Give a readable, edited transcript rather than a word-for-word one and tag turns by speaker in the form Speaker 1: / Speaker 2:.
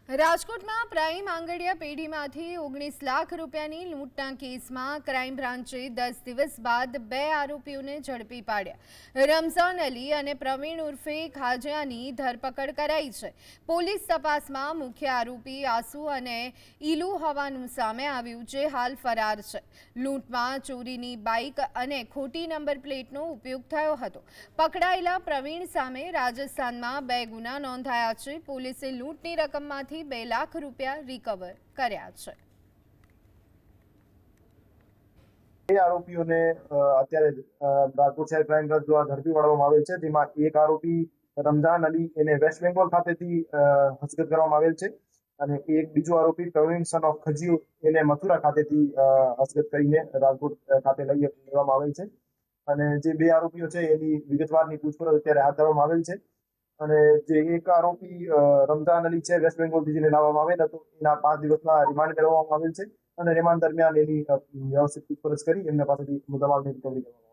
Speaker 1: રાજકોટમાં પ્રાઇમ આંગડિયા પેઢીમાંથી 19 લાખ રૂપિયાની લૂંટના કેસમાં ક્રાઇમ બ્રાન્ચે 10 દિવસ બાદ 2 આરોપીઓને ઝડપી પાડ્યા। રમઝાન અલી અને પ્રવીણ ઉર્ફે ખાજાની ધરપકડ કરાઈ છે। પોલીસ તપાસમાં મુખ્ય આરોપી આસુ અને ઈલુ હોવાનું સામે આવ્યું, જે હાલ ફરાર છે। લૂંટમાં ચોરીની બાઇક અને ખોટી નંબર પ્લેટનો ઉપયોગ થયો હતો। પકડાયેલા પ્રવીણ સામે રાજસ્થાનમાં 2 ગુના નોંધાયા છે। પોલીસે લૂંટની રકમમાંથી 2 લાખ રૂપિયા રિકવર કર્યા છે।
Speaker 2: આરોપીઓને અત્યારે રાજકોટ શહેર ક્રાઇમ બ્રાન્ચ દ્વારા ઝડપી પાડવામાં આવેલ છે, જેમાં એક આરોપી રમઝાન અલી એને વેસ્ટ બેંગોલ ખાતેથી હસ્તગત કરવામાં આવેલ છે અને એક બીજો આરોપી પ્રવીણ સન ઓફ ખજીઓ એને મથુરા ખાતેથી હસ્તગત કરીને રાજકોટ ખાતે લઈ લેવામાં આવેલ છે અને જે 2 આરોપીઓ છે એની વિગતવારની પૂછપરછ અત્યારે હાથ ધરવામાં આવેલ છે અને જે એક આરોપી રમઝાન અલી છે વેસ્ટ બેંગોલથી જેને લાવવામાં આવેલ હતો, એના 5 દિવસના રિમાન્ડ મેળવવામાં આવેલ છે અને રિમાન્ડ દરમિયાન એની વ્યવસ્થિત પૂછપરછ કરી એમના પાસેથી મુદ્દામાલની રિકવરી કરવામાં